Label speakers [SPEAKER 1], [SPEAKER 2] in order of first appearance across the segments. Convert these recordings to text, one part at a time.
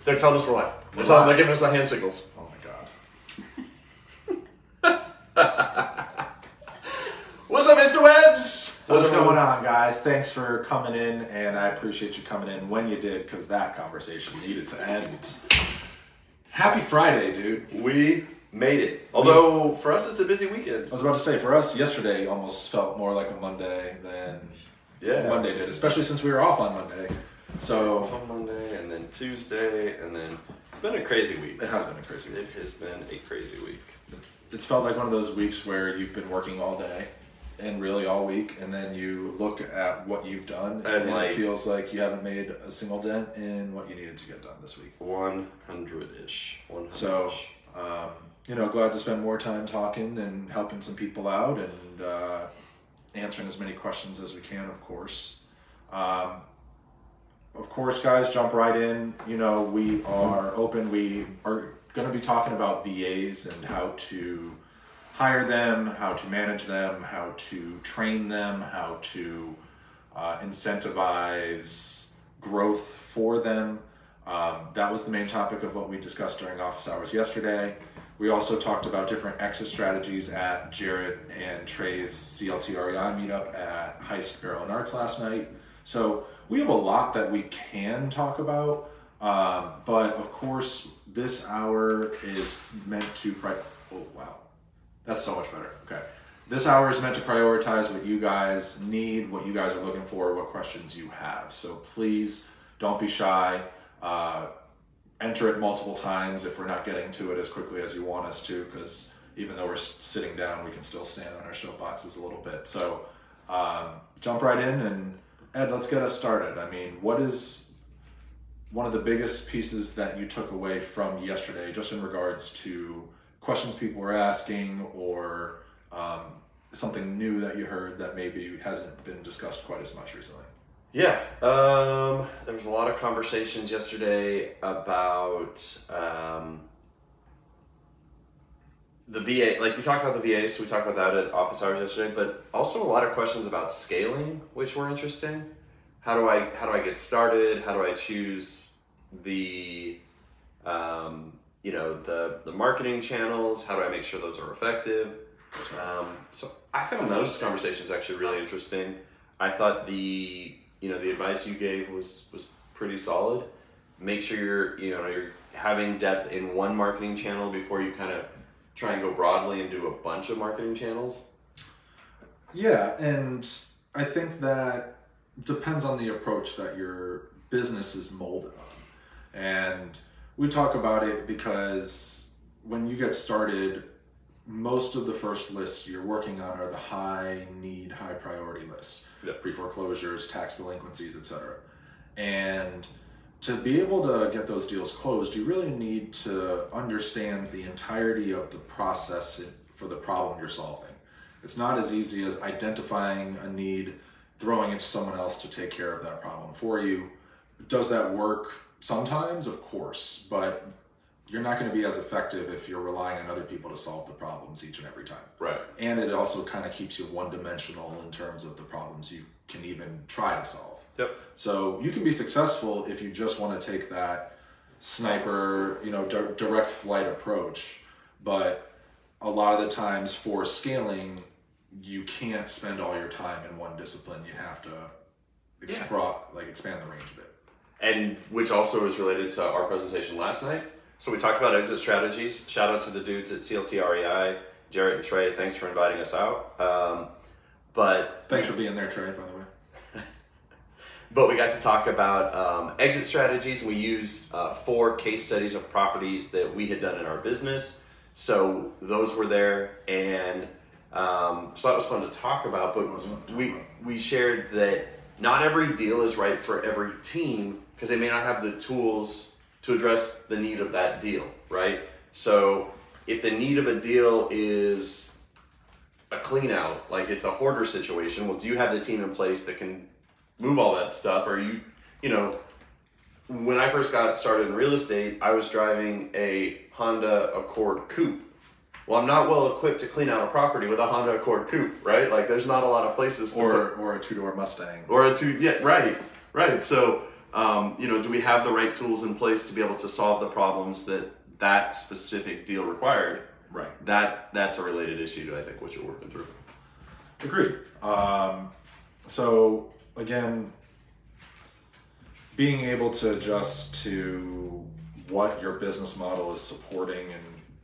[SPEAKER 1] They're telling us we're live. They're giving us the hand signals.
[SPEAKER 2] Oh my god.
[SPEAKER 1] What's up, Mr. Webbs?
[SPEAKER 2] What's going on, guys? Thanks for coming in, and I appreciate you coming in when you did, because that conversation needed to end. Happy Friday, dude.
[SPEAKER 1] We made it. Although, for us, it's a busy weekend.
[SPEAKER 2] I was about to say, for us, yesterday almost felt more like a Monday than Monday did, especially since we were off on Monday. So
[SPEAKER 1] on Monday, and then Tuesday, and then it's been a crazy week.
[SPEAKER 2] It has been a crazy week.
[SPEAKER 1] It has been a crazy week.
[SPEAKER 2] It's felt like one of those weeks where you've been working all day and really all week, and then you look at what you've done, and it feels like you haven't made a single dent in what you needed to get done this week.
[SPEAKER 1] 100-ish.
[SPEAKER 2] So, glad to spend more time talking and helping some people out and answering as many questions as we can, of course. Of course, guys, jump right in. We are open. We are going to be talking about VAs and how to hire them, how to manage them, how to train them, how to incentivize growth for them. That was the main topic of what we discussed during office hours yesterday. We also talked about different exit strategies at Jarrett and Trey's CLT REI meetup at Heist Barrel and Arts last night. So we have a lot that we can talk about, but of course this hour is meant to oh wow, that's so much better. Okay, this hour is meant to prioritize what you guys need, what you guys are looking for, what questions you have. So please don't be shy. Enter it multiple times if we're not getting to it as quickly as you want us to, because even though we're sitting down, we can still stand on our soapboxes a little bit. So jump right in, and Ed, let's get us started. I mean, what is one of the biggest pieces that you took away from yesterday, just in regards to questions people were asking, or something new that you heard that maybe hasn't been discussed quite as much recently?
[SPEAKER 1] Yeah, there was a lot of conversations yesterday about the VA. Like, we talked about the VA, so we talked about that at office hours yesterday, but also a lot of questions about scaling, which were interesting. How do I get started? How do I choose the the marketing channels? How do I make sure those are effective? So I found those conversations actually really interesting. I thought the advice you gave was pretty solid. Make sure you're having depth in one marketing channel before you kind of try and go broadly and do a bunch of marketing channels.
[SPEAKER 2] Yeah, and I think that depends on the approach that your business is molded on. And we talk about it because when you get started, most of the first lists you're working on are the high need, high priority lists.
[SPEAKER 1] Yep.
[SPEAKER 2] Pre-foreclosures, tax delinquencies, etc. And to be able to get those deals closed, you really need to understand the entirety of the process for the problem you're solving. It's not as easy as identifying a need, throwing it to someone else to take care of that problem for you. Does that work? Sometimes, of course, but you're not going to be as effective if you're relying on other people to solve the problems each and every time.
[SPEAKER 1] Right. And
[SPEAKER 2] it also kind of keeps you one-dimensional in terms of the problems you can even try to solve.
[SPEAKER 1] Yep.
[SPEAKER 2] So you can be successful if you just want to take that sniper, direct flight approach. But a lot of the times for scaling, you can't spend all your time in one discipline. You have to expand the range a bit.
[SPEAKER 1] And which also is related to our presentation last night. So we talked about exit strategies. Shout out to the dudes at CLT REI, Jarrett and Trey. Thanks for inviting us out. But
[SPEAKER 2] thanks for being there, Trey, by the way.
[SPEAKER 1] But we got to talk about exit strategies, and we used 4 case studies of properties that we had done in our business. So those were there, and so that was fun to talk about. But we shared that not every deal is right for every team, because they may not have the tools to address the need of that deal, right? So if the need of a deal is a clean out, like it's a hoarder situation, well, do you have the team in place that can move all that stuff? Or when I first got started in real estate, I was driving a Honda Accord Coupe. Well, I'm not well equipped to clean out a property with a Honda Accord Coupe, right? Like, there's not a lot of places.
[SPEAKER 2] Or a 2-door Mustang.
[SPEAKER 1] Or a right. So Do we have the right tools in place to be able to solve the problems that specific deal required?
[SPEAKER 2] Right.
[SPEAKER 1] That's a related issue to, I think, what you're working through.
[SPEAKER 2] Agreed. So again, being able to adjust to what your business model is supporting and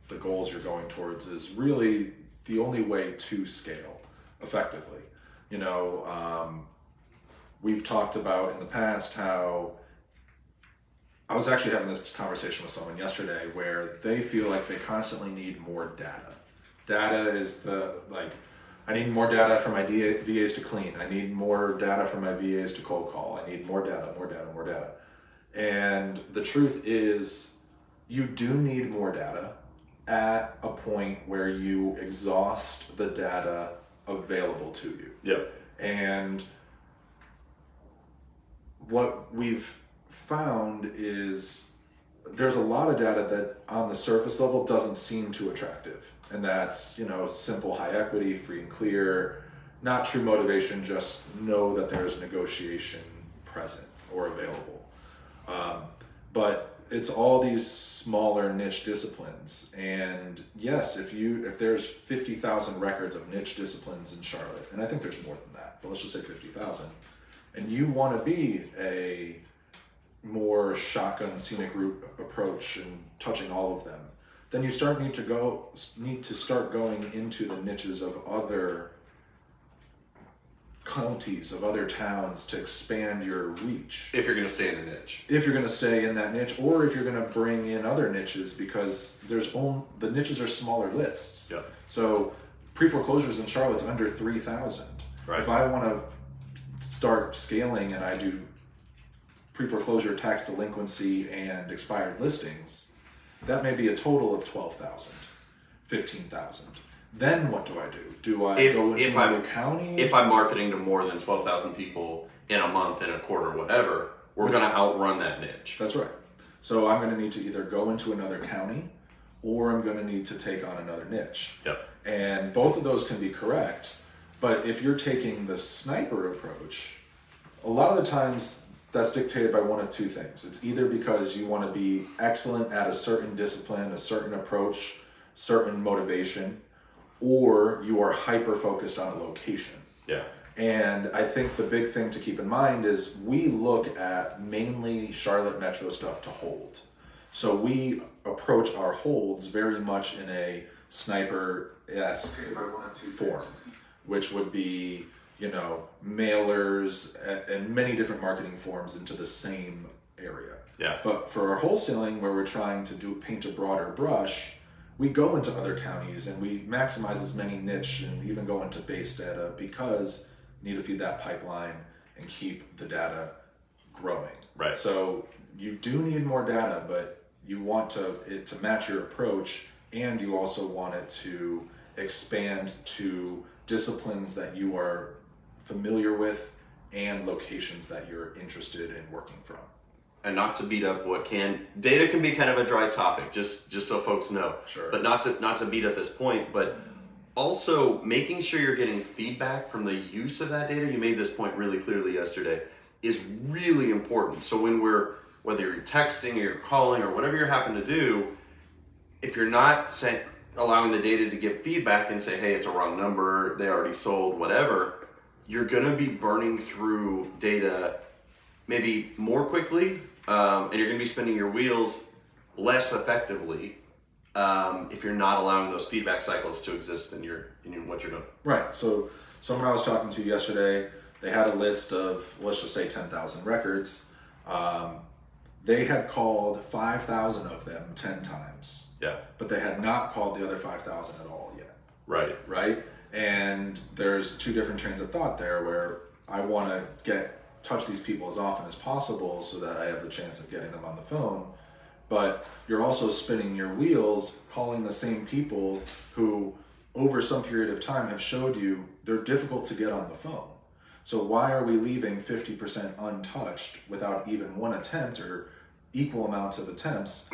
[SPEAKER 2] the goals you're going towards is really the only way to scale effectively. We've talked about in the past how I was actually having this conversation with someone yesterday where they feel like they constantly need more data. Data is I need more data for my VAs to clean. I need more data for my VAs to cold call. I need more data, more data, more data. And the truth is, you do need more data at a point where you exhaust the data available to you.
[SPEAKER 1] Yep.
[SPEAKER 2] And what we've found is there's a lot of data that on the surface level doesn't seem too attractive. And that's, simple high equity, free and clear, not true motivation, just know that there's negotiation present or available. But it's all these smaller niche disciplines. And yes, if there's 50,000 records of niche disciplines in Charlotte, and I think there's more than that, but let's just say 50,000, and you want to be a more shotgun scenic route approach and touching all of them, then you need to start going into the niches of other counties, of other towns to expand your reach.
[SPEAKER 1] If you're going to stay in the niche.
[SPEAKER 2] If you're going to stay in that niche, or if you're going to bring in other niches, because the niches are smaller lists.
[SPEAKER 1] Yep.
[SPEAKER 2] So pre-foreclosures in Charlotte's under 3,000.
[SPEAKER 1] Right.
[SPEAKER 2] If I want to start scaling and I do pre-foreclosure, tax delinquency, and expired listings, that may be a total of 12,000, 15,000. Then what do I do? Do I go into another county?
[SPEAKER 1] If I'm marketing to more than 12,000 people in a month, in a quarter, whatever, we're going to outrun that niche.
[SPEAKER 2] That's right. So I'm going to need to either go into another county or I'm going to need to take on another niche.
[SPEAKER 1] Yep.
[SPEAKER 2] And both of those can be correct. But if you're taking the sniper approach, a lot of the times that's dictated by one of two things. It's either because you want to be excellent at a certain discipline, a certain approach, certain motivation, or you are hyper focused on a location.
[SPEAKER 1] Yeah.
[SPEAKER 2] And I think the big thing to keep in mind is we look at mainly Charlotte Metro stuff to hold. So we approach our holds very much in a sniper-esque form, which would be, mailers and many different marketing forms into the same area.
[SPEAKER 1] Yeah.
[SPEAKER 2] But for our wholesaling, where we're trying to paint a broader brush, we go into other counties and we maximize as many niche and even go into base data because you need to feed that pipeline and keep the data growing.
[SPEAKER 1] Right.
[SPEAKER 2] So you do need more data, but you want it to match your approach, and you also want it to expand to disciplines that you are familiar with and locations that you're interested in working from.
[SPEAKER 1] And not to beat up data can be kind of a dry topic, just so folks know.
[SPEAKER 2] Sure.
[SPEAKER 1] But not to beat up this point, but also making sure you're getting feedback from the use of that data. You made this point really clearly yesterday, is really important. So whether you're texting or you're calling or whatever you happen to do, if you're not allowing the data to give feedback and say, hey, it's a wrong number, they already sold, whatever, you're going to be burning through data maybe more quickly, and you're going to be spinning your wheels less effectively if you're not allowing those feedback cycles to exist in what you're doing.
[SPEAKER 2] Right. So someone I was talking to yesterday, they had a list of, let's just say 10,000 records. They had called 5,000 of them 10 times.
[SPEAKER 1] Yeah.
[SPEAKER 2] But they had not called the other 5,000 at all yet.
[SPEAKER 1] Right.
[SPEAKER 2] Right? And there's two different trains of thought there, where I want to touch these people as often as possible so that I have the chance of getting them on the phone. But you're also spinning your wheels, calling the same people who over some period of time have showed you they're difficult to get on the phone. So why are we leaving 50% untouched without even one attempt or equal amounts of attempts?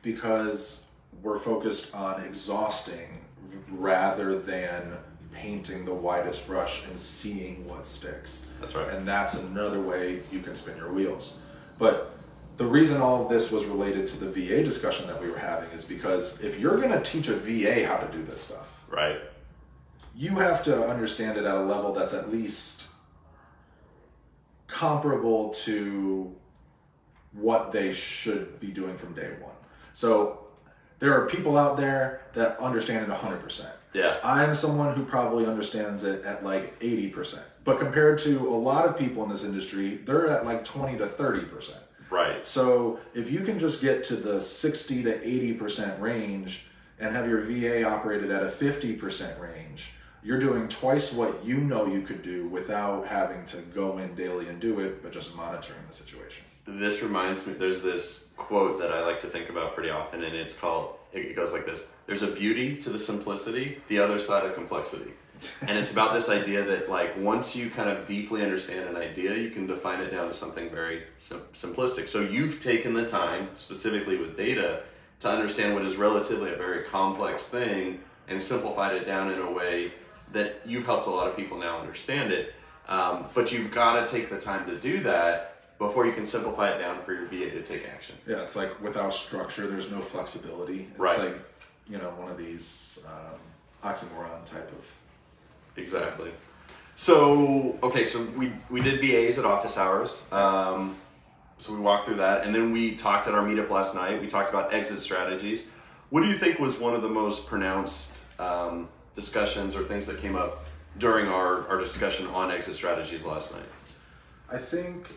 [SPEAKER 2] Because we're focused on exhausting rather than painting the widest brush and seeing what sticks.
[SPEAKER 1] That's right.
[SPEAKER 2] And that's another way you can spin your wheels. But the reason all of this was related to the VA discussion that we were having is because if you're going to teach a VA how to do this stuff,
[SPEAKER 1] right,
[SPEAKER 2] you have to understand it at a level that's at least comparable to what they should be doing from day one. So there are people out there that understand it 100%.
[SPEAKER 1] Yeah.
[SPEAKER 2] I'm someone who probably understands it at like 80%. But compared to a lot of people in this industry, they're at like 20 to 30%.
[SPEAKER 1] Right.
[SPEAKER 2] So if you can just get to the 60 to 80% range and have your VA operated at a 50% range, you're doing twice what you know you could do without having to go in daily and do it, but just monitoring the situation.
[SPEAKER 1] This reminds me, there's this quote that I like to think about pretty often, and it goes like this: there's a beauty to the simplicity, the other side of complexity. And it's about this idea that, like, once you kind of deeply understand an idea, you can define it down to something very simplistic. So you've taken the time, specifically with data, to understand what is relatively a very complex thing and simplified it down in a way that you've helped a lot of people now understand it. But you've got to take the time to do that before you can simplify it down for your VA to take action.
[SPEAKER 2] Yeah, it's like without structure, there's no flexibility. It's
[SPEAKER 1] right.
[SPEAKER 2] like, one of these oxymoron type of...
[SPEAKER 1] Exactly. So, okay, so we did VAs at office hours. So we walked through that, and then we talked at our meetup last night. We talked about exit strategies. What do you think was one of the most pronounced discussions or things that came up during our discussion on exit strategies last night?
[SPEAKER 2] I think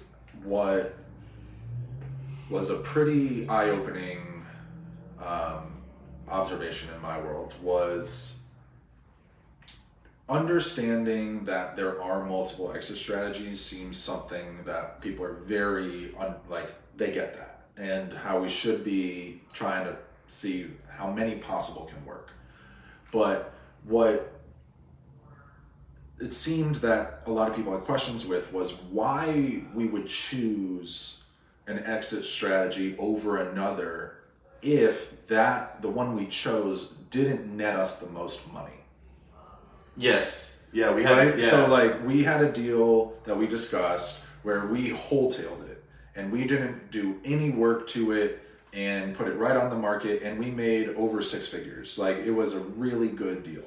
[SPEAKER 2] what was a pretty eye-opening observation in my world was understanding that there are multiple exit strategies seems something that people are very, they get that, and how we should be trying to see how many possible can work. But what it seemed that a lot of people had questions with was why we would choose an exit strategy over another if the one we chose didn't net us the most money.
[SPEAKER 1] Yes. Yeah, we had
[SPEAKER 2] right? Yeah. So we had a deal that we discussed where we wholetailed it and we didn't do any work to it and put it right on the market, and we made over 6 figures. It was a really good deal.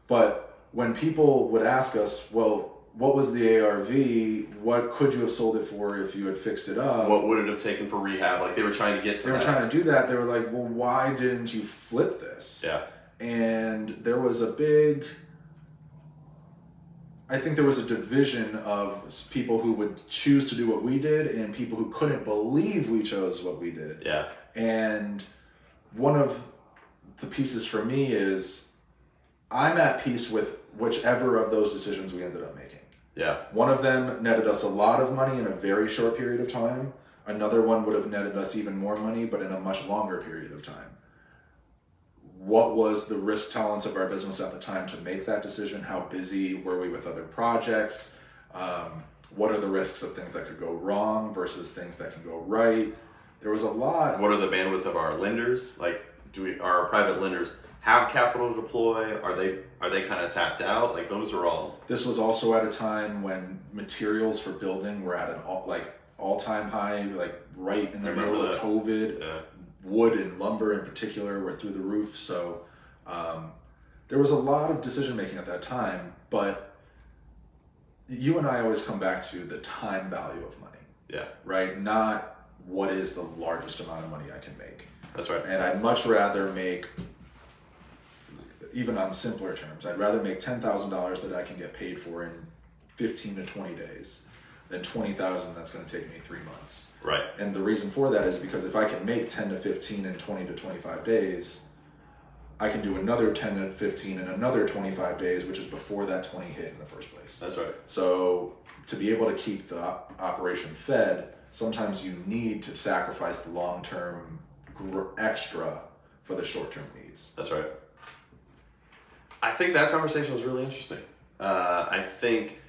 [SPEAKER 2] But when people would ask us, well, what was the ARV? What could you have sold it for if you had fixed it up?
[SPEAKER 1] What would it have taken for rehab? They were trying to get to that.
[SPEAKER 2] They were trying to do that. They were like, well, why didn't you flip this?
[SPEAKER 1] Yeah.
[SPEAKER 2] And there was I think there was a division of people who would choose to do what we did and people who couldn't believe we chose what we did.
[SPEAKER 1] Yeah.
[SPEAKER 2] And one of the pieces for me is I'm at peace with whichever of those decisions we ended up making.
[SPEAKER 1] Yeah.
[SPEAKER 2] One of them netted us a lot of money in a very short period of time. Another one would have netted us even more money, but in a much longer period of time. What was the risk tolerance of our business at the time to make that decision? How busy were we with other projects? What are the risks of things that could go wrong versus things that can go right? There was a lot.
[SPEAKER 1] What are the bandwidth of our lenders? Our private lenders have capital to deploy? Are they kind of tapped out? Those are all.
[SPEAKER 2] This was also at a time when materials for building were at an all-time high, right in the middle of COVID.
[SPEAKER 1] Yeah.
[SPEAKER 2] Wood and lumber in particular were through the roof. So there was a lot of decision making at that time, but you and I always come back to the time value of money.
[SPEAKER 1] Yeah.
[SPEAKER 2] Right? Not what is the largest amount of money I can make.
[SPEAKER 1] That's right.
[SPEAKER 2] And I'd much rather make, even on simpler terms, I'd rather make $10,000 that I can get paid for in 15 to 20 days than $20,000 that's going to take me 3 months.
[SPEAKER 1] Right.
[SPEAKER 2] And the reason for that is because if I can make 10 to 15 in 20 to 25 days, I can do another 10 to 15 in another 25 days, which is before that 20 hit in the first place.
[SPEAKER 1] That's right.
[SPEAKER 2] So to be able to keep the operation fed, sometimes you need to sacrifice the long-term extra for the short-term needs.
[SPEAKER 1] That's right. I think that conversation was really interesting. I think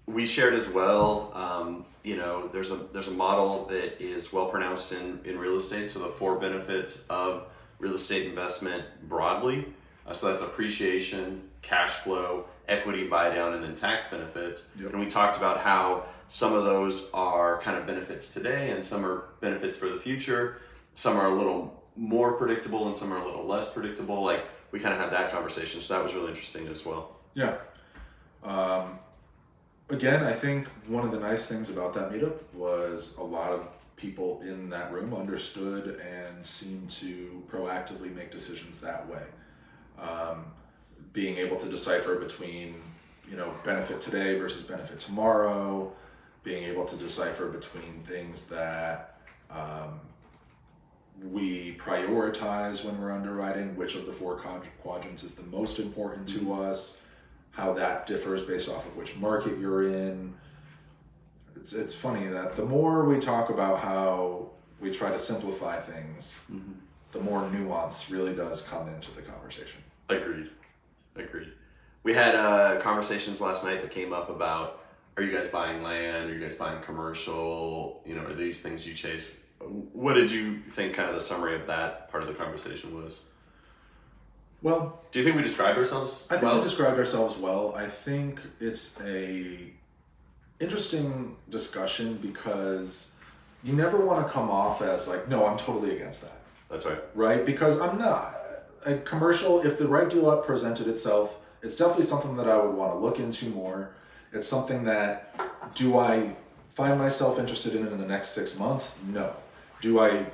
[SPEAKER 1] we shared as well, there's a model that is well pronounced in real estate. So the 4 benefits of real estate investment broadly. So that's appreciation, cash flow, equity buy down and then tax benefits.
[SPEAKER 2] Yep.
[SPEAKER 1] And we talked about how some of those are kind of benefits today and some are benefits for the future. Some are a little more predictable and some are a little less predictable. Like, we kind of had that conversation. So that was really interesting as well.
[SPEAKER 2] Yeah. Again, I think one of the nice things about that meetup was a lot of people in that room understood and seemed to proactively make decisions that way. Being able to decipher between, benefit today versus benefit tomorrow, being able to decipher between things that we prioritize when we're underwriting, which of the four quadrants is the most important to us, how that differs based off of which market you're in. It's funny that the more we talk about how we try to simplify things, the more nuance really does come into the conversation.
[SPEAKER 1] Agreed. We had conversations last night that came up about, are you guys buying land? Are you guys buying commercial? Are these things you chase? What did you think kind of the summary of that part of the conversation was?
[SPEAKER 2] Well,
[SPEAKER 1] do you think we described ourselves well?
[SPEAKER 2] I think we described ourselves well. I think it's a interesting discussion because you never want to come off as like, no, I'm totally against that.
[SPEAKER 1] That's right.
[SPEAKER 2] Right? Because I'm not. A commercial, if the right deal presented itself, it's definitely something that I would want to look into more. It's something that, do I find myself interested in the next 6 months? No. Do I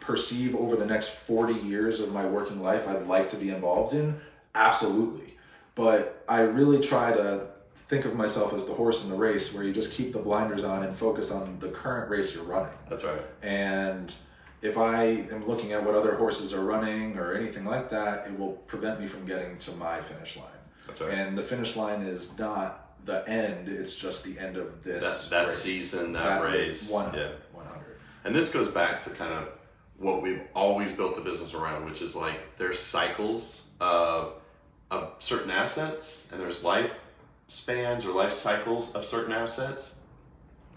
[SPEAKER 2] perceive over the next 40 years of my working life I'd like to be involved in? Absolutely. But I really try to think of myself as the horse in the race where you just keep the blinders on and focus on the current race you're running.
[SPEAKER 1] That's right.
[SPEAKER 2] And if I am looking at what other horses are running or anything like that, it will prevent me from getting to my finish line.
[SPEAKER 1] That's right.
[SPEAKER 2] And the finish line is not the end, it's just the end of this
[SPEAKER 1] that
[SPEAKER 2] race.
[SPEAKER 1] Season, that race.
[SPEAKER 2] 100.
[SPEAKER 1] And this goes back to kind of what we've always built the business around, which is like there's cycles of certain assets and there's life spans or life cycles of certain assets,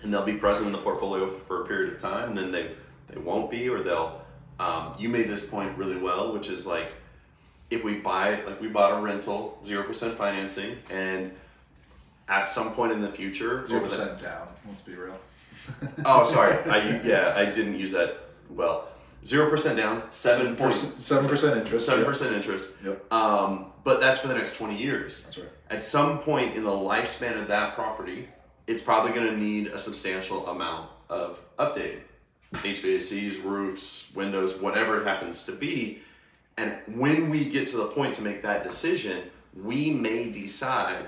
[SPEAKER 1] and they'll be present in the portfolio for a period of time, and then they won't be, or they'll you made this point really well, which is like, if we buy, like we bought a rental, 0% financing, and at some point in the future,
[SPEAKER 2] 0% down, let's be real.
[SPEAKER 1] Oh, sorry, I didn't use that well. 0% down, 7%
[SPEAKER 2] interest.
[SPEAKER 1] 7% interest.
[SPEAKER 2] Yep.
[SPEAKER 1] But that's for the next 20 years.
[SPEAKER 2] That's right.
[SPEAKER 1] At some point in the lifespan of that property, it's probably going to need a substantial amount of updating. HVACs, roofs, windows, whatever it happens to be. And when we get to the point to make that decision, we may decide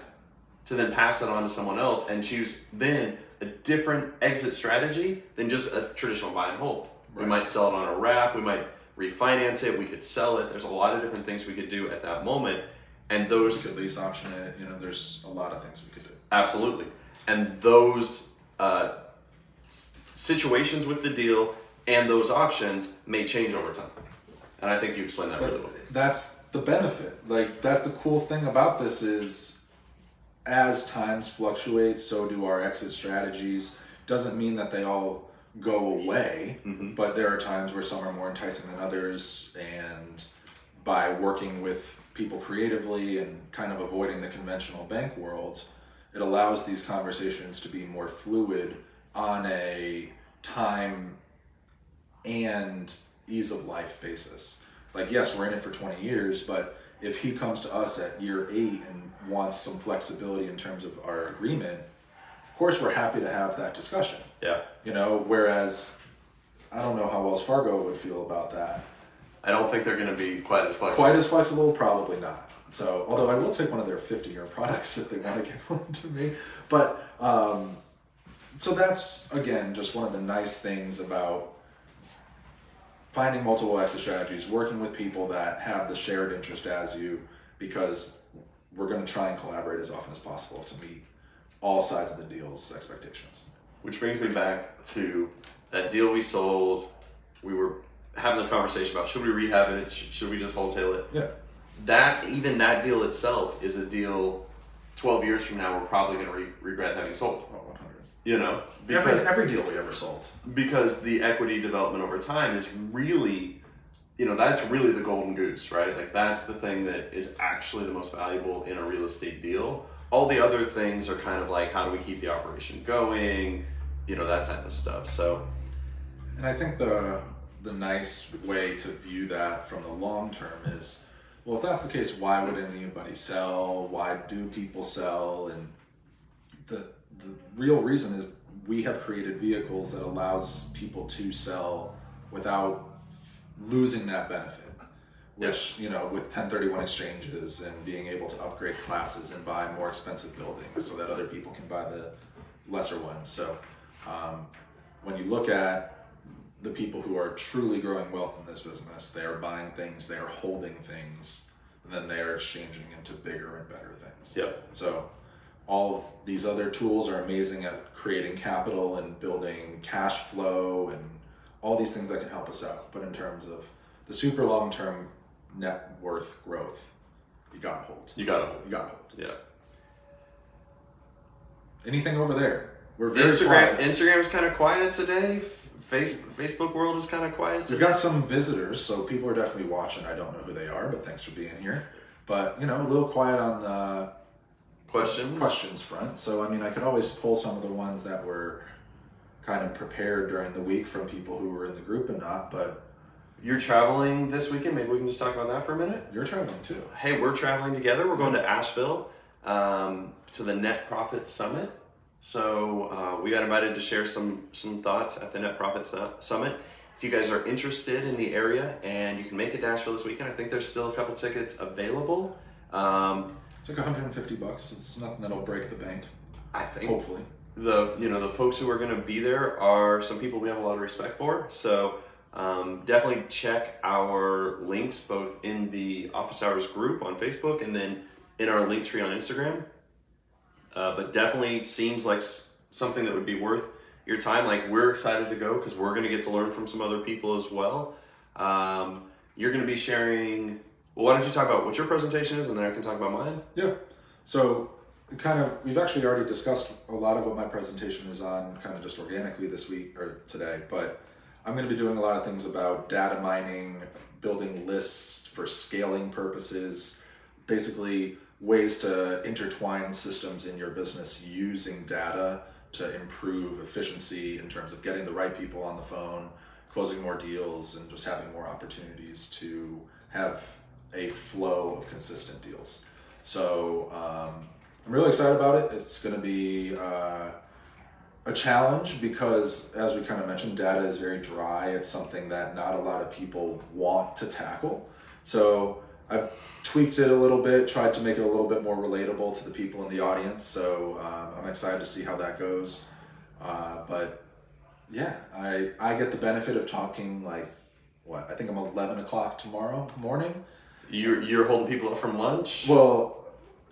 [SPEAKER 1] to then pass it on to someone else and choose then a different exit strategy than just a traditional buy and hold. Right. We might sell it on a wrap, we might refinance it, we could sell it. There's a lot of different things we could do at that moment. And those...
[SPEAKER 2] We could lease option it, there's a lot of things we could do.
[SPEAKER 1] Absolutely. And those situations with the deal and those options may change over time. And I think you explained that really well.
[SPEAKER 2] That's the benefit. Like, that's the cool thing about this is as times fluctuate, so do our exit strategies. Doesn't mean that they all go away, but there are times where some are more enticing than others, and by working with people creatively and kind of avoiding the conventional bank world, it allows these conversations to be more fluid on a time and ease of life basis. Like, yes, we're in it for 20 years, but if he comes to us at year 8 and wants some flexibility in terms of our agreement, of course we're happy to have that discussion.
[SPEAKER 1] Yeah.
[SPEAKER 2] Whereas I don't know how Wells Fargo would feel about that.
[SPEAKER 1] I don't think they're going to be quite as flexible.
[SPEAKER 2] Quite as flexible? Probably not. So, although I will take one of their 50-year products if they want to give one to me. But, so that's, again, just one of the nice things about finding multiple exit strategies, working with people that have the shared interest as you, because we're going to try and collaborate as often as possible to meet all sides of the deal's expectations.
[SPEAKER 1] Which brings me back to that deal we sold. We were having a conversation about, should we rehab it? Should we just wholesale it?
[SPEAKER 2] Yeah.
[SPEAKER 1] Even that deal itself is a deal 12 years from now we're probably going to regret having sold.
[SPEAKER 2] Oh, 100.
[SPEAKER 1] Because
[SPEAKER 2] every deal we ever sold.
[SPEAKER 1] Because the equity development over time is really that's really the golden goose, right? Like that's the thing that is actually the most valuable in a real estate deal. All the other things are kind of like, how do we keep the operation going? That type of stuff. So,
[SPEAKER 2] and I think the nice way to view that from the long term is, well, if that's the case, why would anybody sell? Why do people sell? And the real reason is we have created vehicles that allows people to sell without losing that benefit. Which, with 1031 exchanges and being able to upgrade classes and buy more expensive buildings so that other people can buy the lesser ones. So when you look at the people who are truly growing wealth in this business, they are buying things, they are holding things, and then they are exchanging into bigger and better things.
[SPEAKER 1] Yep.
[SPEAKER 2] So all of these other tools are amazing at creating capital and building cash flow and all these things that can help us out. But in terms of the super long-term net worth growth, you gotta hold.
[SPEAKER 1] You gotta hold. Yeah.
[SPEAKER 2] Anything over there? We're very quiet.
[SPEAKER 1] Instagram's kind of quiet today. Facebook world is kind of quiet today.
[SPEAKER 2] We've got some visitors, so people are definitely watching. I don't know who they are, but thanks for being here. But, a little quiet on the questions front. So, I could always pull some of the ones that were kind of prepared during the week from people who were in the group and not, but...
[SPEAKER 1] You're traveling this weekend. Maybe we can just talk about that for a minute.
[SPEAKER 2] You're traveling too.
[SPEAKER 1] Hey, we're traveling together. We're going to Asheville to the Net Profit Summit. So we got invited to share some thoughts at the Net Profit Summit. If you guys are interested in the area and you can make it to Asheville this weekend, I think there's still a couple tickets available.
[SPEAKER 2] It's like $150. It's nothing that'll break the bank.
[SPEAKER 1] I think.
[SPEAKER 2] Hopefully.
[SPEAKER 1] The folks who are going to be there are some people we have a lot of respect for. So definitely check our links both in the Office Hours group on Facebook and then in our link tree on Instagram. But definitely seems like something that would be worth your time. Like, we're excited to go because we're going to get to learn from some other people as well. You're going to be sharing, well, why don't you talk about what your presentation is and then I can talk about mine?
[SPEAKER 2] Yeah. So we've actually already discussed a lot of what my presentation is on kind of just organically this week or today, but I'm going to be doing a lot of things about data mining, building lists for scaling purposes, basically ways to intertwine systems in your business using data to improve efficiency in terms of getting the right people on the phone, closing more deals, and just having more opportunities to have a flow of consistent deals. So I'm really excited about it. It's going to be a challenge because, as we kind of mentioned, data is very dry. It's something that not a lot of people want to tackle. So I've tweaked it a little bit, tried to make it a little bit more relatable to the people in the audience. So I'm excited to see how that goes. But yeah, I get the benefit of talking I think I'm 11 o'clock tomorrow morning.
[SPEAKER 1] You're holding people up from lunch?
[SPEAKER 2] Well,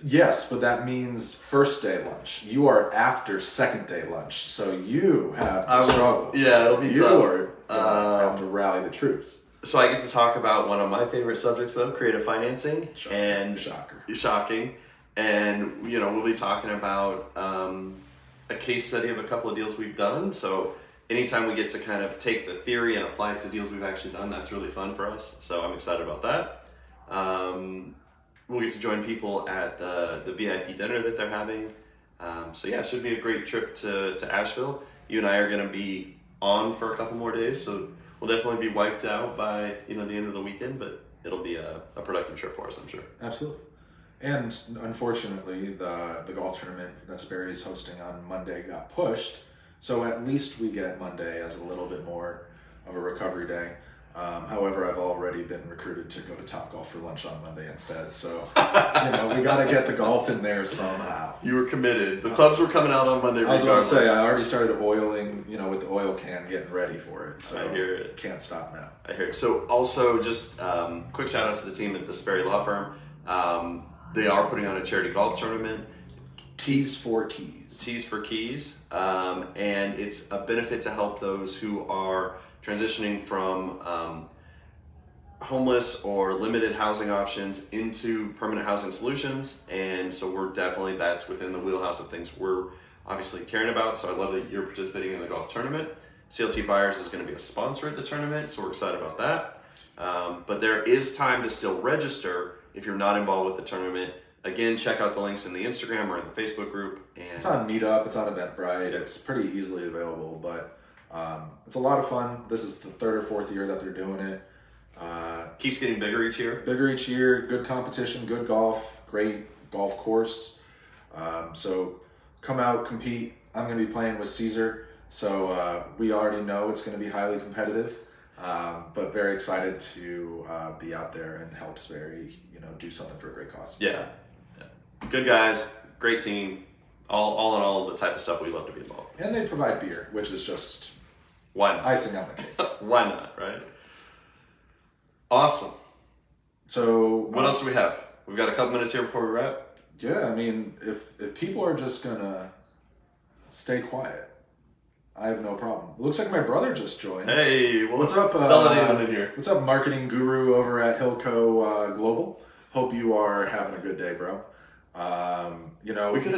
[SPEAKER 2] yes, but that means first day lunch. You are after second day lunch, so you have to struggle.
[SPEAKER 1] Yeah, it'll be tough.
[SPEAKER 2] Have to rally the troops.
[SPEAKER 1] So I get to talk about one of my favorite subjects, though, creative financing. Shocking. And, we'll be talking about a case study of a couple of deals we've done. So anytime we get to kind of take the theory and apply it to deals we've actually done, that's really fun for us. So I'm excited about that. We'll get to join people at the VIP dinner that they're having. So yeah, it should be a great trip to Asheville. You and I are going to be on for a couple more days, so we'll definitely be wiped out by the end of the weekend, but it'll be a productive trip for us, I'm sure.
[SPEAKER 2] Absolutely. And unfortunately, the golf tournament that Sperry is hosting on Monday got pushed, so at least we get Monday as a little bit more of a recovery day. However, I've already been recruited to go to Topgolf for lunch on Monday instead, so we got to get the golf in there somehow.
[SPEAKER 1] You were committed. The clubs were coming out on Monday regardless.
[SPEAKER 2] I was going to say, I already started oiling, with the oil can, getting ready for it, so
[SPEAKER 1] I hear it.
[SPEAKER 2] Can't stop now.
[SPEAKER 1] I hear it. So also just quick shout out to the team at the Sperry Law Firm. They are putting on a charity golf tournament.
[SPEAKER 2] Tees for Keys.
[SPEAKER 1] Tees for Keys. And it's a benefit to help those who are transitioning from homeless or limited housing options into permanent housing solutions. And so that's within the wheelhouse of things we're obviously caring about. So I love that you're participating in the golf tournament. CLT Buyers is going to be a sponsor at the tournament, so we're excited about that. But there is time to still register if you're not involved with the tournament. Again, check out the links in the Instagram or in the Facebook group. And
[SPEAKER 2] it's on Meetup, it's on Eventbrite, it's pretty easily available, but it's a lot of fun. This is the 3rd or 4th year that they're doing it.
[SPEAKER 1] Keeps getting bigger each year.
[SPEAKER 2] Bigger each year, good competition, good golf, great golf course. So come out, compete. I'm going to be playing with Caesar, so we already know it's going to be highly competitive, but very excited to be out there and help Sperry, do something for a great cause.
[SPEAKER 1] Yeah. Good guys, great team. All in all, the type of stuff we love to be involved in.
[SPEAKER 2] And they provide beer, which is just
[SPEAKER 1] why not?
[SPEAKER 2] Icing on the cake.
[SPEAKER 1] Why not, right? Awesome.
[SPEAKER 2] So
[SPEAKER 1] what else do we have? We've got a couple minutes here before we wrap.
[SPEAKER 2] Yeah, I mean, if people are just gonna stay quiet, I have no problem. It looks like my brother just joined.
[SPEAKER 1] Hey, well,
[SPEAKER 2] what's up?
[SPEAKER 1] In here.
[SPEAKER 2] What's up, marketing guru over at Hilco Global? Hope you are having a good day, bro.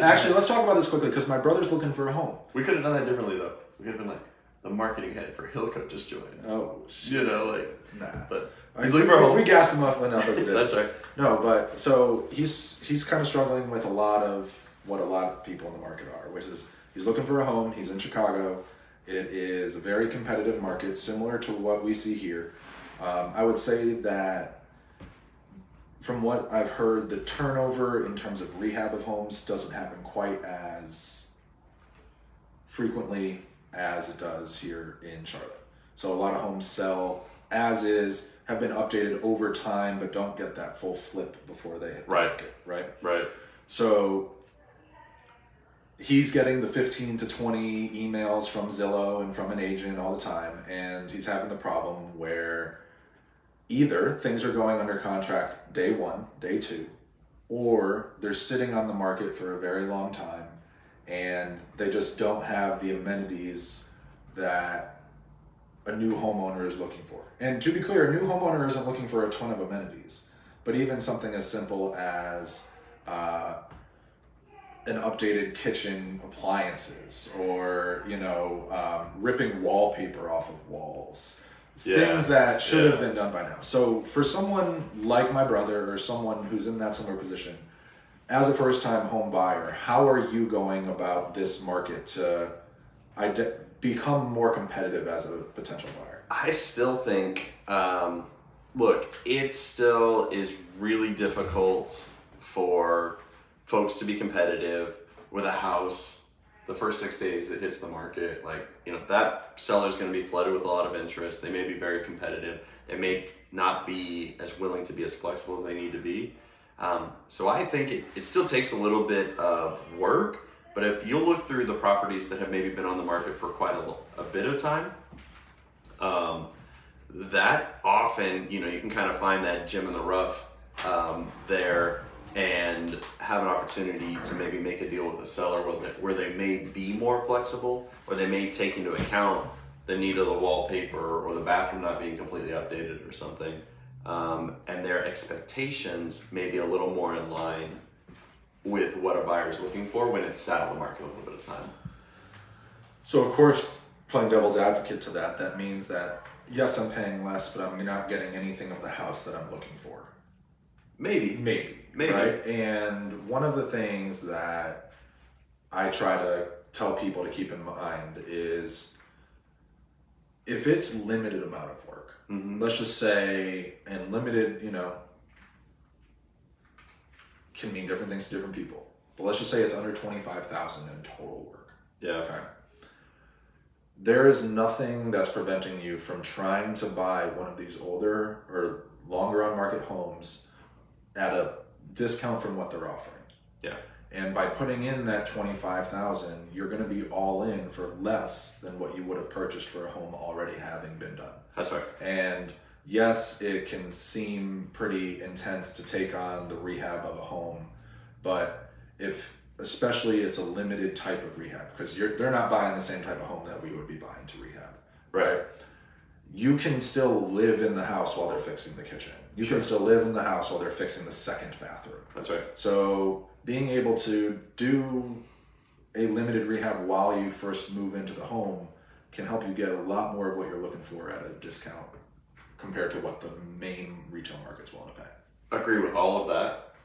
[SPEAKER 2] Actually, let's talk about this quickly because my brother's looking for a home.
[SPEAKER 1] We could have done that differently, though. We could have been like, the marketing head for Hilco just joined.
[SPEAKER 2] Oh, shit.
[SPEAKER 1] Nah. But
[SPEAKER 2] he's looking for a home. We gas him up enough as it is.
[SPEAKER 1] That's right.
[SPEAKER 2] No, but so he's kind of struggling with a lot of what a lot of people in the market are, which is he's looking for a home. He's in Chicago. It is a very competitive market, similar to what we see here. I would say that from what I've heard, the turnover in terms of rehab of homes doesn't happen quite as frequently as it does here in Charlotte. So a lot of homes sell as is, have been updated over time, but don't get that full flip before they hit the market, right?
[SPEAKER 1] Right.
[SPEAKER 2] So he's getting the 15 to 20 emails from Zillow and from an agent all the time, and he's having the problem where either things are going under contract day 1, day 2, or they're sitting on the market for a very long time and they just don't have the amenities that a new homeowner is looking for. And to be clear, a new homeowner isn't looking for a ton of amenities, but even something as simple as an updated kitchen appliances or, ripping wallpaper off of walls. Things that should have been done by now. So for someone like my brother or someone who's in that similar position, as a first-time home buyer, how are you going about this market to become more competitive as a potential buyer?
[SPEAKER 1] I still think, look, it still is really difficult for folks to be competitive with a house the first 6 days it hits the market. That seller's going to be flooded with a lot of interest. They may be very competitive. They may not be as willing to be as flexible as they need to be. So I think it still takes a little bit of work, but if you look through the properties that have maybe been on the market for quite a bit of time, that often, you can kind of find that gem in the rough there and have an opportunity to maybe make a deal with a seller where they may be more flexible, or they may take into account the need of the wallpaper or the bathroom not being completely updated or something, and their expectations may be a little more in line with what a buyer is looking for when it's sat on the market a little bit of time.
[SPEAKER 2] So of course, playing devil's advocate to that means that yes, I'm paying less, but I'm not getting anything of the house that I'm looking for. Maybe. Right? And one of the things that I try to tell people to keep in mind is if it's limited amount of work, let's just say, and limited, can mean different things to different people, but let's just say it's under $25,000 in total work.
[SPEAKER 1] Yeah.
[SPEAKER 2] Okay. There is nothing that's preventing you from trying to buy one of these older or longer on market homes at a discount from what they're offering.
[SPEAKER 1] Yeah.
[SPEAKER 2] And by putting in that $25,000, you're going to be all in for less than what you would have purchased for a home already having been done.
[SPEAKER 1] That's right.
[SPEAKER 2] And yes, it can seem pretty intense to take on the rehab of a home, but especially it's a limited type of rehab, because they're not buying the same type of home that we would be buying to rehab, right? You can still live in the house while they're fixing the kitchen. You can still live in the house while they're fixing the second bathroom.
[SPEAKER 1] That's right.
[SPEAKER 2] So being able to do a limited rehab while you first move into the home can help you get a lot more of what you're looking for at a discount compared to what the main retail market's willing to pay.
[SPEAKER 1] Agree with all of that.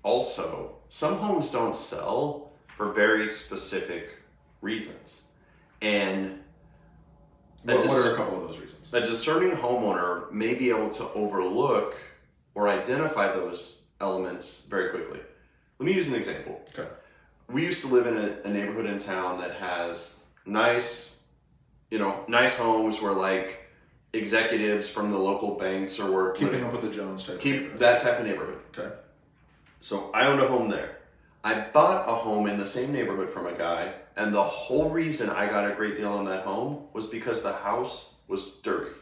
[SPEAKER 1] Also, some homes don't sell for very specific reasons. And
[SPEAKER 2] what are a couple of those reasons?
[SPEAKER 1] A discerning homeowner may be able to overlook or identify those elements very quickly. Let me use an example.
[SPEAKER 2] Okay.
[SPEAKER 1] We used to live in a neighborhood in town that has nice homes where like executives from the local banks or work
[SPEAKER 2] keeping up with the Jones type.
[SPEAKER 1] That type of neighborhood.
[SPEAKER 2] Okay.
[SPEAKER 1] So I owned a home there. I bought a home in the same neighborhood from a guy, and the whole reason I got a great deal on that home was because the house was dirty.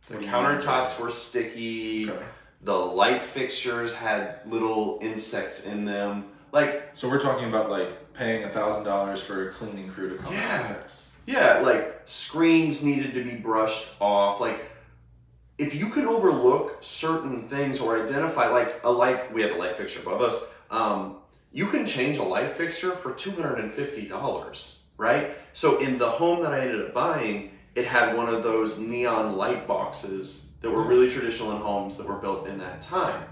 [SPEAKER 1] The countertops were sticky. Okay. The light fixtures had little insects in them.
[SPEAKER 2] So we're talking about like paying $1,000 for a cleaning crew to come and fix.
[SPEAKER 1] Yeah, like screens needed to be brushed off. Like if you could overlook certain things or identify like we have a light fixture above us. You can change a light fixture for $250, right? So in the home that I ended up buying, it had one of those neon light boxes that were really traditional in homes that were built in that time.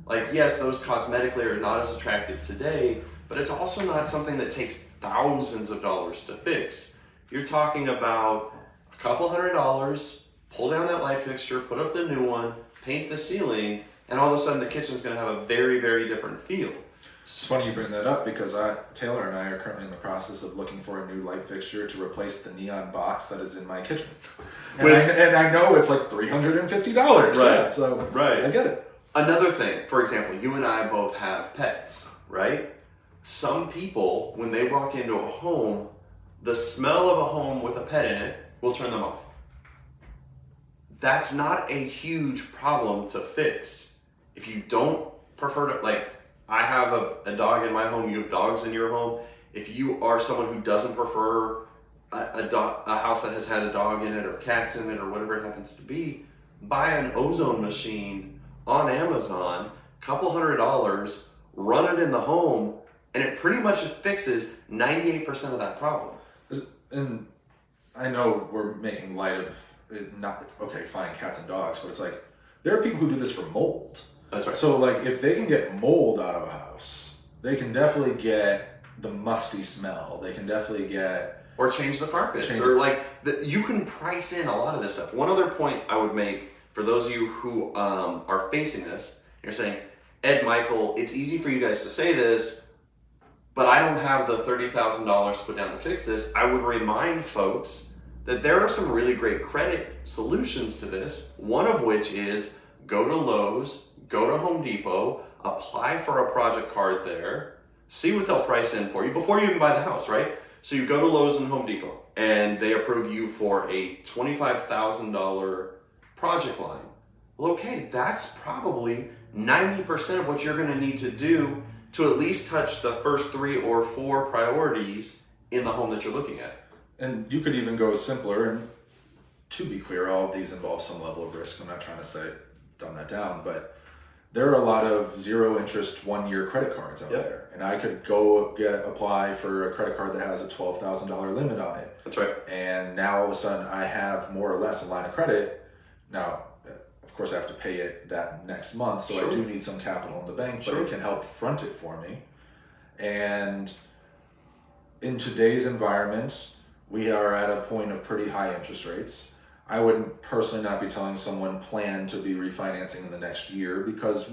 [SPEAKER 1] Like, yes, those cosmetically are not as attractive today, but it's also not something that takes thousands of dollars to fix. You're talking about a couple $100, pull down that light fixture, put up the new one, paint the ceiling, and all of a sudden the kitchen's gonna have a very, very different feel.
[SPEAKER 2] It's funny you bring that up because Taylor and I are currently in the process of looking for a new light fixture to replace the neon box that is in my kitchen. And I know it's like $350.
[SPEAKER 1] Right.
[SPEAKER 2] Yeah, so
[SPEAKER 1] right.
[SPEAKER 2] I get it.
[SPEAKER 1] Another thing, for example, you and I both have pets, right? Some people, when they walk into a home, the smell of a home with a pet in it will turn them off. That's not a huge problem to fix. If you don't prefer to, like, I have a dog in my home, you have dogs in your home. If you are someone who doesn't prefer a house that has had a dog in it or cats in it or whatever it happens to be, buy an ozone machine on Amazon, couple $100, run it in the home, and it pretty much fixes 98% of that problem.
[SPEAKER 2] And I know we're making light of fine, cats and dogs, but it's like, there are people who do this for mold.
[SPEAKER 1] That's right.
[SPEAKER 2] So, like, if they can get mold out of a house, they can definitely get the musty smell. They can definitely get...
[SPEAKER 1] Or change the carpets. You can price in a lot of this stuff. One other point I would make for those of you who are facing this, you're saying, Ed, Michael, it's easy for you guys to say this, but I don't have the $30,000 to put down to fix this. I would remind folks that there are some really great credit solutions to this, one of which is go to Lowe's, go to Home Depot, apply for a project card there, see what they'll price in for you before you even buy the house, right? So you go to Lowe's and Home Depot, and they approve you for a $25,000 project line. Well, okay, that's probably 90% of what you're gonna need to do to at least touch the first 3 or 4 priorities in the home that you're looking at.
[SPEAKER 2] And you could even go simpler, and to be clear, all of these involve some level of risk. I'm not trying to say dumb that down, but there are a lot of zero interest 1-year credit cards out there. And I could go apply for a credit card that has a $12,000 limit on it.
[SPEAKER 1] That's right.
[SPEAKER 2] And now all of a sudden I have more or less a line of credit. Now, of course I have to pay it that next month, so I do need some capital in the bank, but it can help front it for me. And in today's environment, we are at a point of pretty high interest rates. I would personally not be telling someone plan to be refinancing in the next year because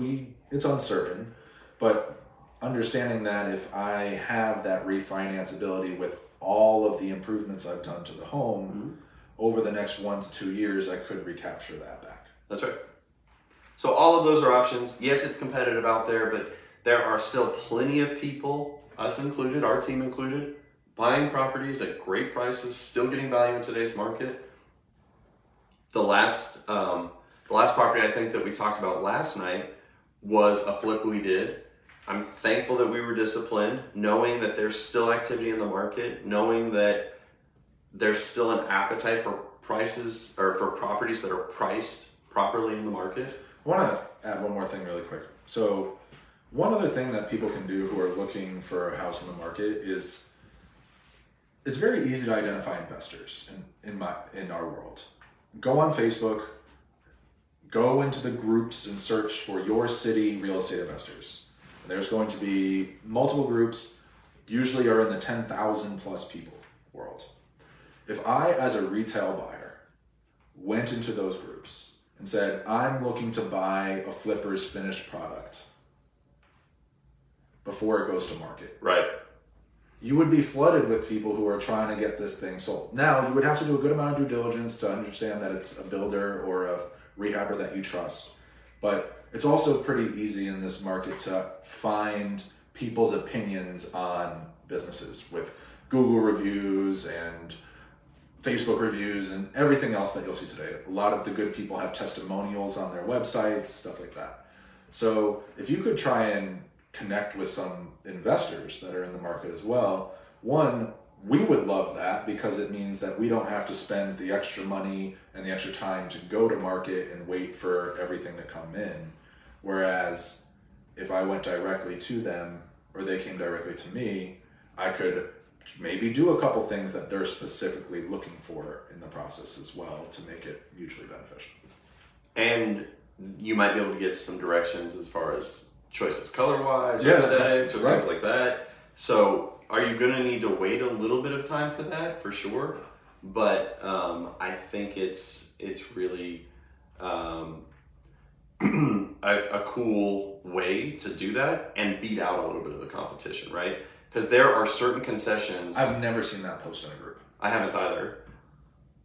[SPEAKER 2] it's uncertain. But understanding that if I have that refinance ability with all of the improvements I've done to the home, over the next 1 to 2 years, I could recapture that back.
[SPEAKER 1] That's right. So all of those are options. Yes, it's competitive out there, but there are still plenty of people, us included, our team included, buying properties at great prices, still getting value in today's market. The last property I think that we talked about last night was a flip we did. I'm thankful that we were disciplined, knowing that there's still activity in the market, knowing that there's still an appetite for prices or for properties that are priced properly in the market.
[SPEAKER 2] I want to add one more thing really quick. So one other thing that people can do who are looking for a house in the market is it's very easy to identify investors in our world. Go on Facebook, go into the groups and search for your city real estate investors. There's going to be multiple groups, usually are in the 10,000 plus people world. If I, as a retail buyer, went into those groups and said, I'm looking to buy a flipper's finished product before it goes to market.
[SPEAKER 1] Right.
[SPEAKER 2] You would be flooded with people who are trying to get this thing sold. Now, you would have to do a good amount of due diligence to understand that it's a builder or a rehabber that you trust. But it's also pretty easy in this market to find people's opinions on businesses with Google reviews and Facebook reviews and everything else that you'll see today. A lot of the good people have testimonials on their websites, stuff like that. So if you could try and connect with some investors that are in the market as well, one, we would love that because it means that we don't have to spend the extra money and the extra time to go to market and wait for everything to come in. Whereas if I went directly to them or they came directly to me, I could maybe do a couple things that they're specifically looking for in the process as well to make it mutually beneficial.
[SPEAKER 1] And you might be able to get some directions as far as choices color-wise, or
[SPEAKER 2] Yeah,
[SPEAKER 1] aesthetics, or
[SPEAKER 2] right.
[SPEAKER 1] things like that. So are you going to need to wait a little bit of time for that? For sure. But I think it's really a cool way to do that and beat out a little bit of the competition, right? Because there are certain concessions.
[SPEAKER 2] I've never seen that post in a group.
[SPEAKER 1] I haven't either.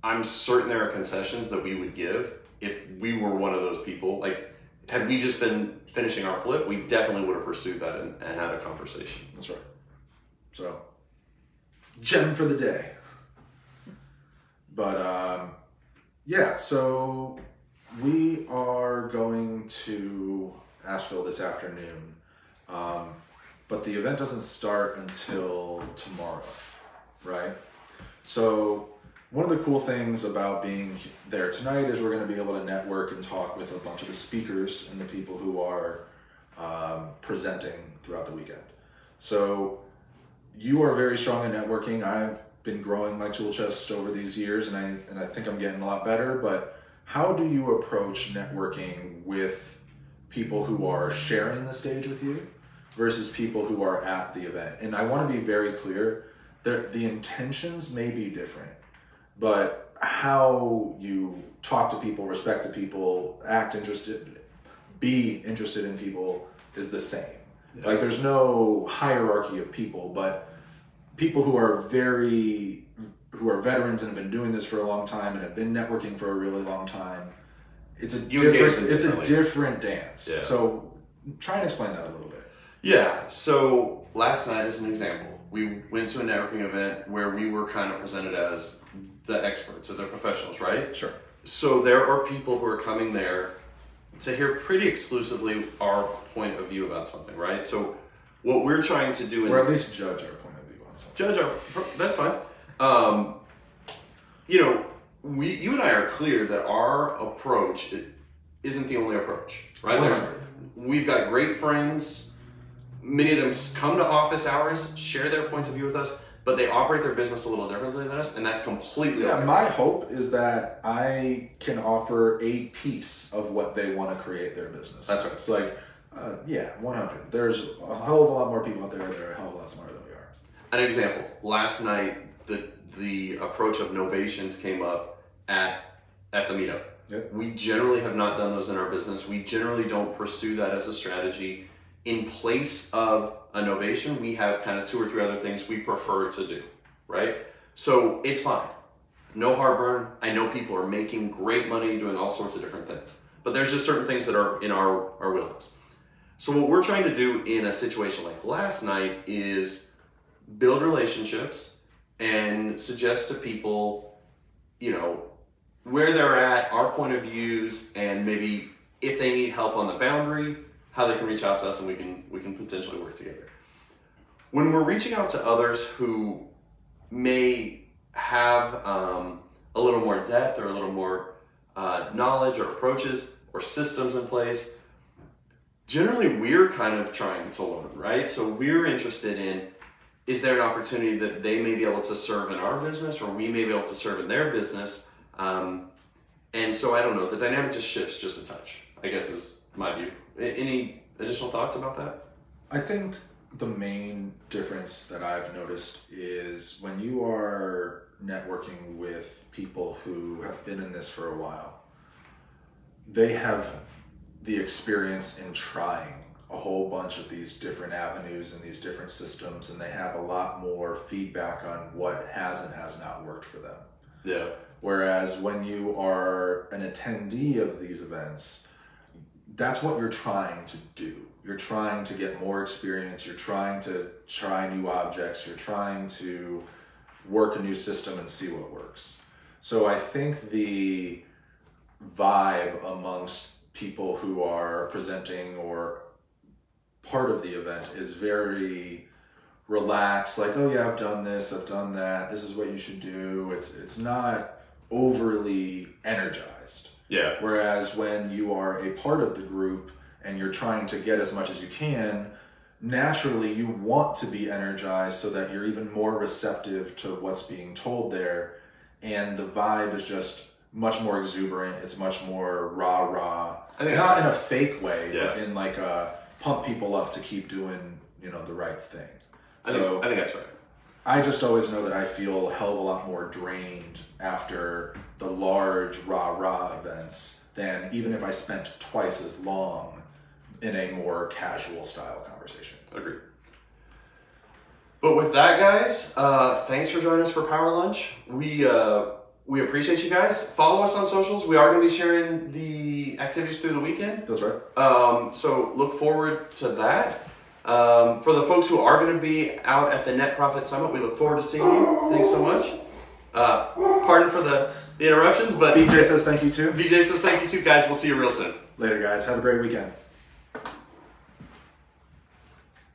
[SPEAKER 1] I'm certain there are concessions that we would give if we were one of those people. Like, had we just been finishing our flip, we definitely would have pursued that and had a conversation.
[SPEAKER 2] That's right. So, gem for the day. But yeah, so we are going to Asheville this afternoon, but the event doesn't start until tomorrow, right? So one of the cool things about being there tonight is we're going to be able to network and talk with a bunch of the speakers and the people who are presenting throughout the weekend. So you are very strong in networking. I've been growing my tool chest over these years, and I think I'm getting a lot better. But how do you approach networking with people who are sharing the stage with you versus people who are at the event? And I want to be very clear that the intentions may be different, but how you talk to people, respect to people, act interested, be interested in people is the same. Yeah. Like, there's no hierarchy of people, but people who are veterans and have been doing this for a long time and have been networking for a really long time, it's a different dance. Yeah. So try and explain that a little bit.
[SPEAKER 1] Yeah. So last night, as an example, we went to a networking event where we were kind of presented as the experts or the professionals, right?
[SPEAKER 2] Sure.
[SPEAKER 1] So there are people who are coming there to hear pretty exclusively our point of view about something, right? So what we're trying to do,
[SPEAKER 2] or at least judge our point of view on something.
[SPEAKER 1] That's fine. You and I are clear that our approach isn't the only approach, right? We've got great friends. Many of them come to office hours, share their points of view with us, but they operate their business a little differently than us, and that's completely okay.
[SPEAKER 2] My hope is that I can offer a piece of what they want to create their business.
[SPEAKER 1] That's right.
[SPEAKER 2] It's like, 100. There's a hell of a lot more people out there that are a hell of a lot smarter than we are.
[SPEAKER 1] An example, last night, the approach of novations came up at the meetup.
[SPEAKER 2] Yep.
[SPEAKER 1] We generally have not done those in our business. We generally don't pursue that as a strategy. In place of a novation, we have kind of 2 or 3 other things we prefer to do, right? So it's fine. No heartburn. I know people are making great money doing all sorts of different things, but there's just certain things that are in our wheelhouse. So what we're trying to do in a situation like last night is build relationships and suggest to people, where they're at, our point of views, and maybe if they need help on the boundary, how they can reach out to us and we can potentially work together. When we're reaching out to others who may have a little more depth or a little more knowledge or approaches or systems in place, generally we're kind of trying to learn, right? So we're interested in, is there an opportunity that they may be able to serve in our business or we may be able to serve in their business? And so I don't know, the dynamic just shifts just a touch, I guess is my view. Any additional thoughts about that?
[SPEAKER 2] I think the main difference that I've noticed is when you are networking with people who have been in this for a while, they have the experience in trying a whole bunch of these different avenues and these different systems, and they have a lot more feedback on what has and has not worked for them.
[SPEAKER 1] Yeah.
[SPEAKER 2] Whereas when you are an attendee of these events, that's what you're trying to do. You're trying to get more experience, you're trying to try new objects, you're trying to work a new system and see what works. So I think the vibe amongst people who are presenting or part of the event is very relaxed, like, oh yeah, I've done this, I've done that, this is what you should do. It's not overly energized.
[SPEAKER 1] Yeah.
[SPEAKER 2] Whereas when you are a part of the group and you're trying to get as much as you can, naturally you want to be energized so that you're even more receptive to what's being told there. And the vibe is just much more exuberant. It's much more rah-rah. Not in a fake way, but in like a pump people up to keep doing, the right thing.
[SPEAKER 1] I think that's right.
[SPEAKER 2] I just always know that I feel a hell of a lot more drained after the large rah-rah events than even if I spent twice as long in a more casual style conversation.
[SPEAKER 1] Agreed. But with that, guys, thanks for joining us for Power Lunch. We appreciate you guys. Follow us on socials. We are going to be sharing the activities through the weekend.
[SPEAKER 2] That's right.
[SPEAKER 1] So look forward to that. For the folks who are going to be out at the Net Profit Summit, we look forward to seeing you. Thanks so much. Pardon for the interruptions, but
[SPEAKER 2] BJ says thank you too.
[SPEAKER 1] BJ says thank you too, guys. We'll see you real soon.
[SPEAKER 2] Later, guys. Have a great weekend.